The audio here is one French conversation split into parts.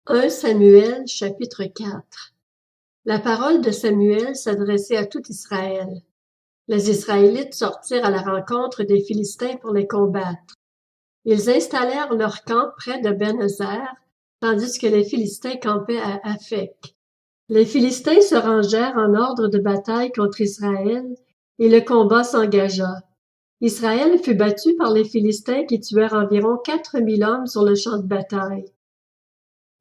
1 Samuel chapitre 4 La parole de Samuel s'adressait à tout Israël. Les Israélites sortirent à la rencontre des Philistins pour les combattre. Ils installèrent leur camp près de Ben-Ezer, tandis que les Philistins campaient à Aphek. Les Philistins se rangèrent en ordre de bataille contre Israël, et le combat s'engagea. Israël fut battu par les Philistins qui tuèrent environ 4000 hommes sur le champ de bataille.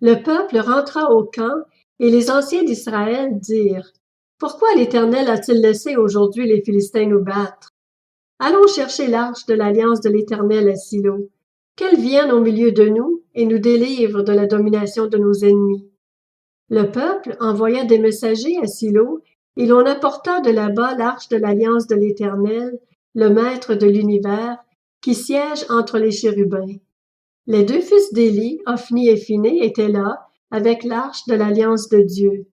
Le peuple rentra au camp, et les anciens d'Israël dirent: « Pourquoi l'Éternel a-t-il laissé aujourd'hui les Philistins nous battre? Allons chercher l'arche de l'alliance de l'Éternel à Silo, qu'elle vienne au milieu de nous et nous délivre de la domination de nos ennemis. » Le peuple envoya des messagers à Silo, et l'on apporta de là-bas l'arche de l'alliance de l'Éternel, le Maître de l'univers, qui siège entre les chérubins. Les deux fils d'Éli, Ophni et Phiné, étaient là, avec l'arche de l'alliance de Dieu.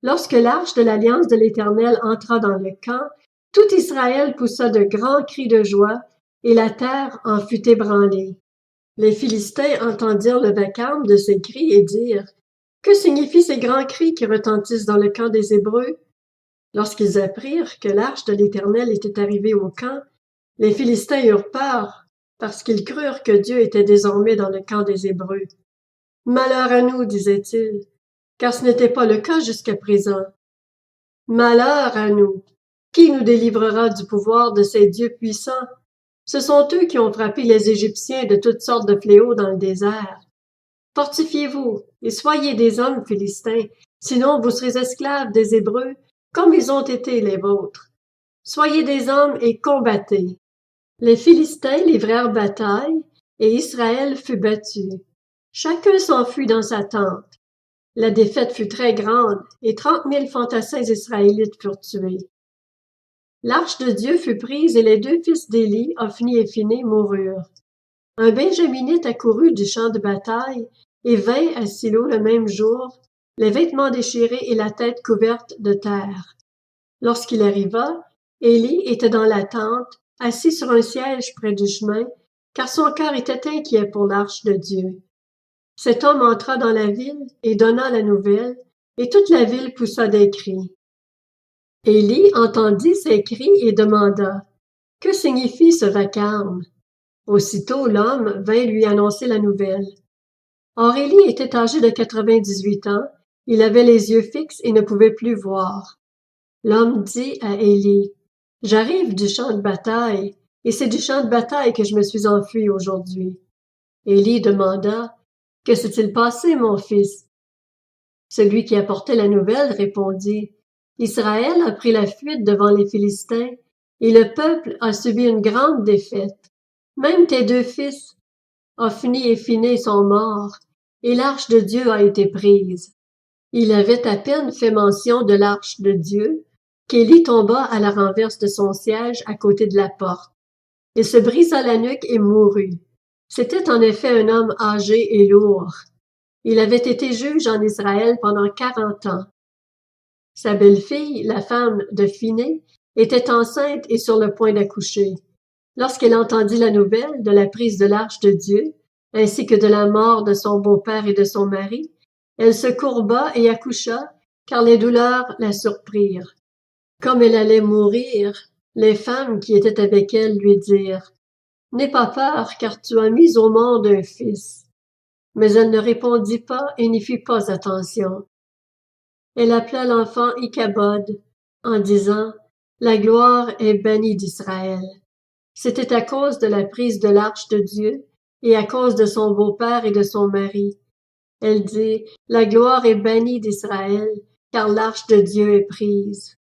Lorsque l'arche de l'alliance de l'Éternel entra dans le camp, tout Israël poussa de grands cris de joie, et la terre en fut ébranlée. Les Philistins entendirent le vacarme de ces cris et dirent: « Que signifient ces grands cris qui retentissent dans le camp des Hébreux? » Lorsqu'ils apprirent que l'arche de l'Éternel était arrivée au camp, les Philistins eurent peur, parce qu'ils crurent que Dieu était désormais dans le camp des Hébreux. « Malheur à nous, disaient-ils, car ce n'était pas le cas jusqu'à présent. Malheur à nous! Qui nous délivrera du pouvoir de ces dieux puissants? Ce sont eux qui ont frappé les Égyptiens de toutes sortes de fléaux dans le désert. Fortifiez-vous et soyez des hommes philistins, sinon vous serez esclaves des Hébreux, comme ils ont été les vôtres. Soyez des hommes et combattez. » Les Philistins livrèrent bataille, et Israël fut battu. Chacun s'enfuit dans sa tente. La défaite fut très grande, et 30 000 fantassins israélites furent tués. L'arche de Dieu fut prise, et les deux fils d'Éli, Ophni et Phiné, moururent. Un Benjaminite accourut du champ de bataille, et vint à Silo le même jour, les vêtements déchirés et la tête couverte de terre. Lorsqu'il arriva, Éli était dans la tente, assis sur un siège près du chemin, car son cœur était inquiet pour l'arche de Dieu. Cet homme entra dans la ville et donna la nouvelle, et toute la ville poussa des cris. Éli entendit ces cris et demanda: « Que signifie ce vacarme? » Aussitôt l'homme vint lui annoncer la nouvelle. Or Éli était âgé de 98 ans, il avait les yeux fixes et ne pouvait plus voir. L'homme dit à Éli: « J'arrive du champ de bataille, et c'est du champ de bataille que je me suis enfui aujourd'hui. » Éli demanda: « Que s'est-il passé, mon fils? » Celui qui apportait la nouvelle répondit: « Israël a pris la fuite devant les Philistins, et le peuple a subi une grande défaite. Même tes deux fils, Ophni et Phiné, sont morts, et l'arche de Dieu a été prise. » Il avait à peine fait mention de l'arche de Dieu qu'Éli tomba à la renverse de son siège à côté de la porte. Il se brisa la nuque et mourut. C'était en effet un homme âgé et lourd. Il avait été juge en Israël pendant 40 ans. Sa belle-fille, la femme de Phiné, était enceinte et sur le point d'accoucher. Lorsqu'elle entendit la nouvelle de la prise de l'arche de Dieu, ainsi que de la mort de son beau-père et de son mari, elle se courba et accoucha, car les douleurs la surprirent. Comme elle allait mourir, les femmes qui étaient avec elle lui dirent: « N'aie pas peur, car tu as mis au monde un fils. » Mais elle ne répondit pas et n'y fit pas attention. Elle appela l'enfant Ichabod, en disant: « La gloire est bannie d'Israël. » C'était à cause de la prise de l'arche de Dieu et à cause de son beau-père et de son mari. Elle dit: « La gloire est bannie d'Israël, car l'arche de Dieu est prise. »